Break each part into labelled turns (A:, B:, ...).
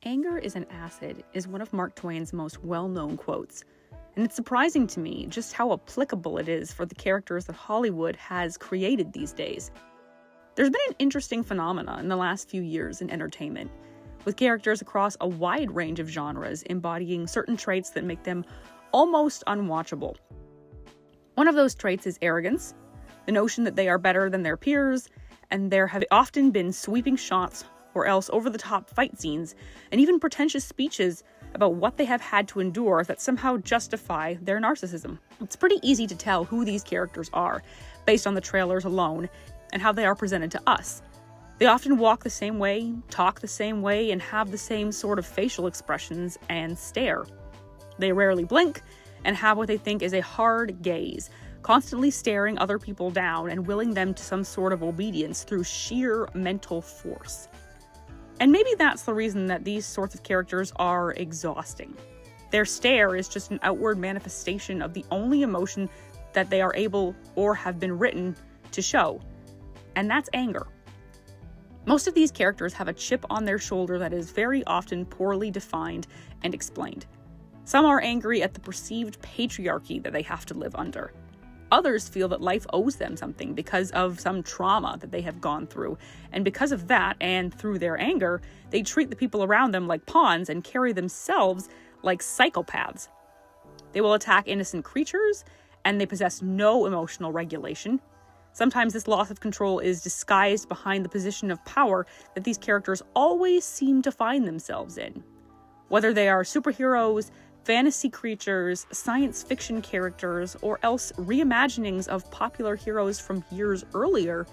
A: "Anger is an acid" is one of Mark Twain's most well-known quotes, and it's surprising to me just how applicable it is for the characters that Hollywood has created these days. There's been an interesting phenomena in the last few years in entertainment, with characters across a wide range of genres embodying certain traits that make them almost unwatchable. One of those traits is arrogance, the notion that they are better than their peers, and there have often been sweeping shots or else over-the-top fight scenes, and even pretentious speeches about what they have had to endure that somehow justify their narcissism. It's pretty easy to tell who these characters are, based on the trailers alone, and how they are presented to us. They often walk the same way, talk the same way, and have the same sort of facial expressions and stare. They rarely blink, and have what they think is a hard gaze, constantly staring other people down and willing them to some sort of obedience through sheer mental force. And maybe that's the reason that these sorts of characters are exhausting. Their stare is just an outward manifestation of the only emotion that they are able or have been written to show, and that's anger. Most of these characters have a chip on their shoulder that is very often poorly defined and explained. Some are angry at the perceived patriarchy that they have to live under. Others feel that life owes them something because of some trauma that they have gone through, and because of that, and through their anger, they treat the people around them like pawns and carry themselves like psychopaths. They will attack innocent creatures, and they possess no emotional regulation. Sometimes this loss of control is disguised behind the position of power that these characters always seem to find themselves in. Whether they are superheroes, fantasy creatures, science fiction characters, or else reimaginings of popular heroes from years earlier,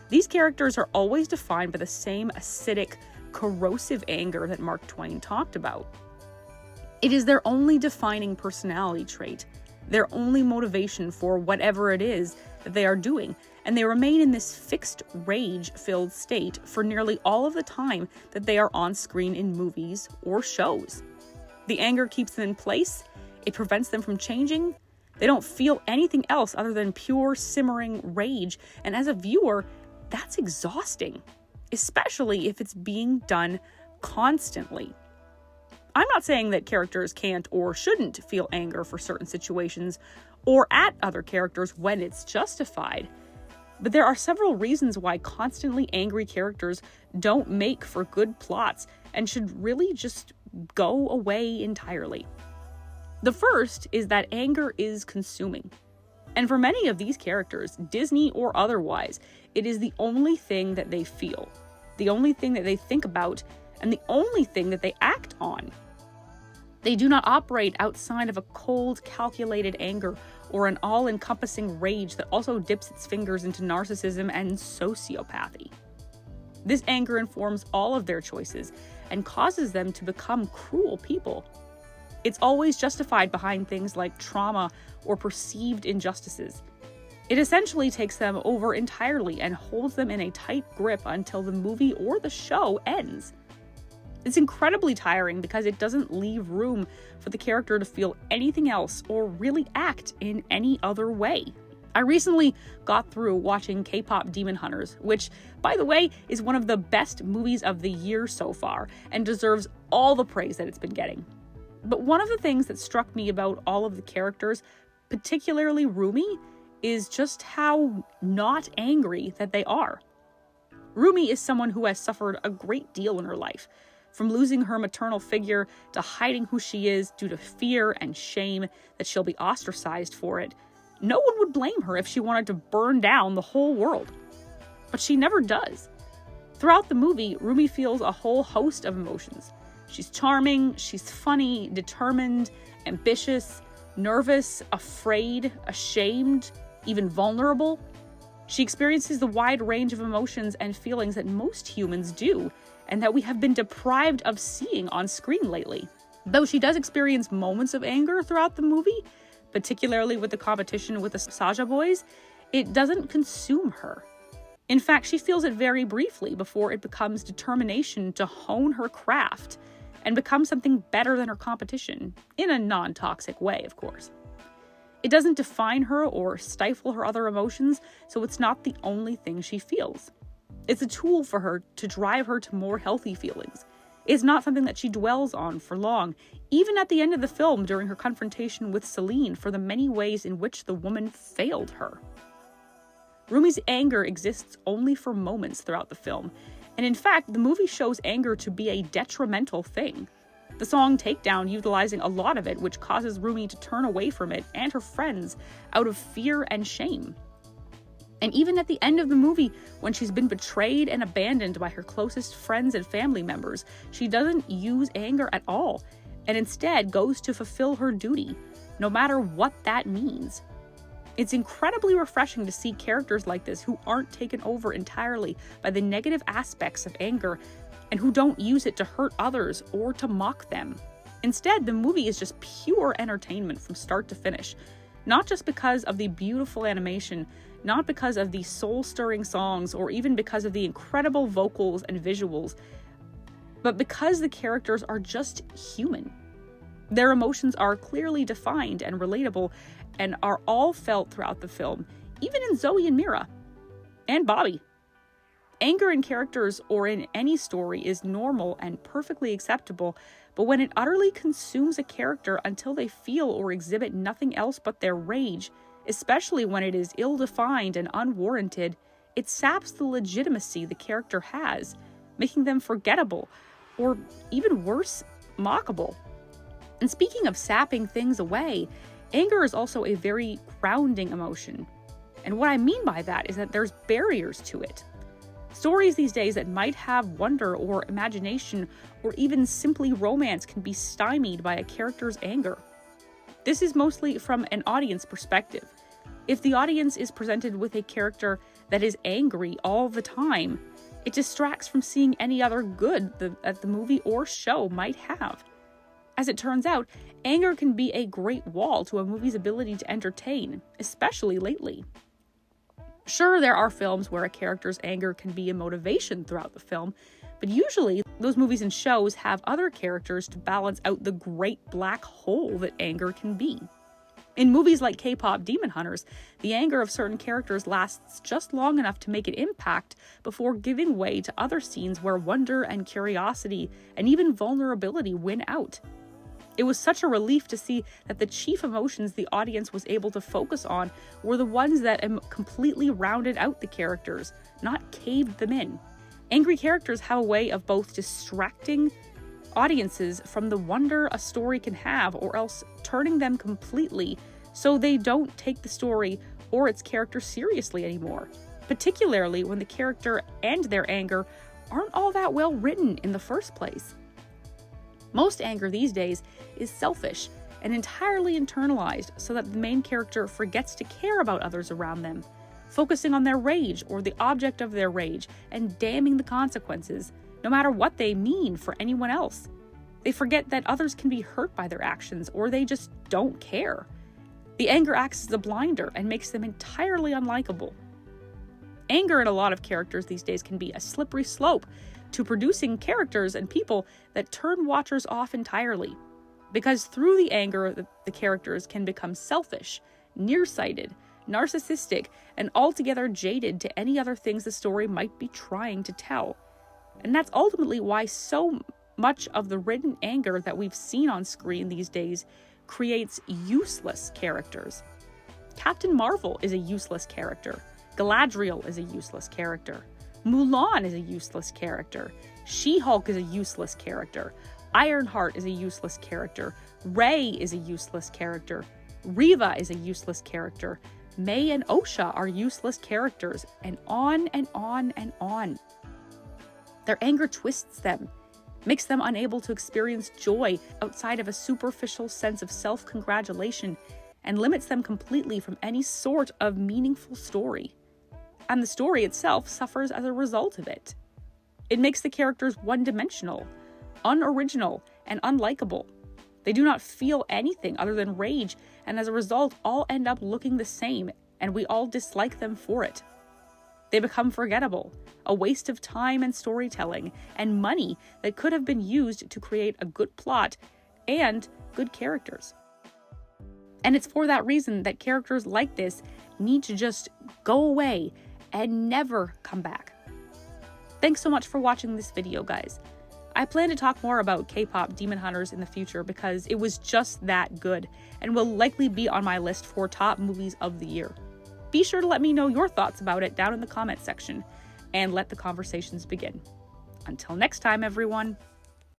A: these characters are always defined by the same acidic, corrosive anger that Mark Twain talked about. It is their only defining personality trait, their only motivation for whatever it is that they are doing, and they remain in this fixed rage-filled state for nearly all of the time that they are on screen in movies or shows. The anger keeps them in place, it prevents them from changing, they don't feel anything else other than pure simmering rage, and as a viewer, that's exhausting, especially if it's being done constantly. I'm not saying that characters can't or shouldn't feel anger for certain situations or at other characters when it's justified, but there are several reasons why constantly angry characters don't make for good plots and should really just go away entirely. The first is that anger is consuming. And for many of these characters, Disney or otherwise, it is the only thing that they feel, the only thing that they think about, and the only thing that they act on. They do not operate outside of a cold, calculated anger or an all-encompassing rage that also dips its fingers into narcissism and sociopathy. This anger informs all of their choices and causes them to become cruel people. It's always justified behind things like trauma or perceived injustices. It essentially takes them over entirely and holds them in a tight grip until the movie or the show ends. It's incredibly tiring because it doesn't leave room for the character to feel anything else or really act in any other way. I recently got through watching Kpop Demon Hunters, which, by the way, is one of the best movies of the year so far and deserves all the praise that it's been getting. But one of the things that struck me about all of the characters, particularly Rumi, is just how not angry that they are. Rumi is someone who has suffered a great deal in her life, from losing her maternal figure to hiding who she is due to fear and shame that she'll be ostracized for it. No one would blame her if she wanted to burn down the whole world. But she never does. Throughout the movie, Rumi feels a whole host of emotions. She's charming, she's funny, determined, ambitious, nervous, afraid, ashamed, even vulnerable. She experiences the wide range of emotions and feelings that most humans do, and that we have been deprived of seeing on screen lately. Though she does experience moments of anger throughout the movie, particularly with the competition with the Saja boys, it doesn't consume her. In fact, she feels it very briefly before it becomes determination to hone her craft and become something better than her competition, in a non-toxic way, of course. It doesn't define her or stifle her other emotions, so it's not the only thing she feels. It's a tool for her to drive her to more healthy feelings. It's not something that she dwells on for long, even at the end of the film during her confrontation with Celine for the many ways in which the woman failed her. Rumi's anger exists only for moments throughout the film, and in fact, the movie shows anger to be a detrimental thing. The song Takedown utilizing a lot of it, which causes Rumi to turn away from it and her friends out of fear and shame. And even at the end of the movie, when she's been betrayed and abandoned by her closest friends and family members, she doesn't use anger at all, and instead goes to fulfill her duty, no matter what that means. It's incredibly refreshing to see characters like this who aren't taken over entirely by the negative aspects of anger and who don't use it to hurt others or to mock them. Instead, the movie is just pure entertainment from start to finish, not just because of the beautiful animation, not because of the soul-stirring songs, or even because of the incredible vocals and visuals, but because the characters are just human. Their emotions are clearly defined and relatable, and are all felt throughout the film, even in Zoey and Mira, and Bobby. Anger in characters or in any story is normal and perfectly acceptable, but when it utterly consumes a character until they feel or exhibit nothing else but their rage, especially when it is ill-defined and unwarranted, it saps the legitimacy the character has, making them forgettable, or even worse, mockable. And speaking of sapping things away, anger is also a very grounding emotion. And what I mean by that is that there's barriers to it. Stories these days that might have wonder or imagination or even simply romance can be stymied by a character's anger. This is mostly from an audience perspective. If the audience is presented with a character that is angry all the time, it distracts from seeing any other good that the movie or show might have. As it turns out, anger can be a great wall to a movie's ability to entertain, especially lately. Sure, there are films where a character's anger can be a motivation throughout the film, but usually those movies and shows have other characters to balance out the great black hole that anger can be. In movies like Kpop Demon Hunters, the anger of certain characters lasts just long enough to make an impact before giving way to other scenes where wonder and curiosity and even vulnerability win out. It was such a relief to see that the chief emotions the audience was able to focus on were the ones that completely rounded out the characters, not caved them in. Angry characters have a way of both distracting audiences from the wonder a story can have, or else turning them completely so they don't take the story or its character seriously anymore, particularly when the character and their anger aren't all that well written in the first place. Most anger these days is selfish and entirely internalized so that the main character forgets to care about others around them, focusing on their rage or the object of their rage and damning the consequences, no matter what they mean for anyone else. They forget that others can be hurt by their actions, or they just don't care. The anger acts as a blinder and makes them entirely unlikable. Anger in a lot of characters these days can be a slippery slope to producing characters and people that turn watchers off entirely. Because through the anger, the characters can become selfish, nearsighted, narcissistic, and altogether jaded to any other things the story might be trying to tell. And that's ultimately why so much of the written anger that we've seen on screen these days creates useless characters. Captain Marvel is a useless character. Galadriel is a useless character. Mulan is a useless character. She-Hulk is a useless character. Ironheart is a useless character. Rey is a useless character. Reva is a useless character. May and Osha are useless characters, and on and on and on. Their anger twists them, makes them unable to experience joy outside of a superficial sense of self-congratulation, and limits them completely from any sort of meaningful story. And the story itself suffers as a result of it. It makes the characters one-dimensional, unoriginal, and unlikable. They do not feel anything other than rage, and as a result, all end up looking the same, and we all dislike them for it. They become forgettable, a waste of time and storytelling, and money that could have been used to create a good plot and good characters. And it's for that reason that characters like this need to just go away and never come back. Thanks so much for watching this video, guys. I plan to talk more about Kpop Demon Hunters in the future because it was just that good and will likely be on my list for top movies of the year. Be sure to let me know your thoughts about it down in the comment section and let the conversations begin. Until next time, everyone.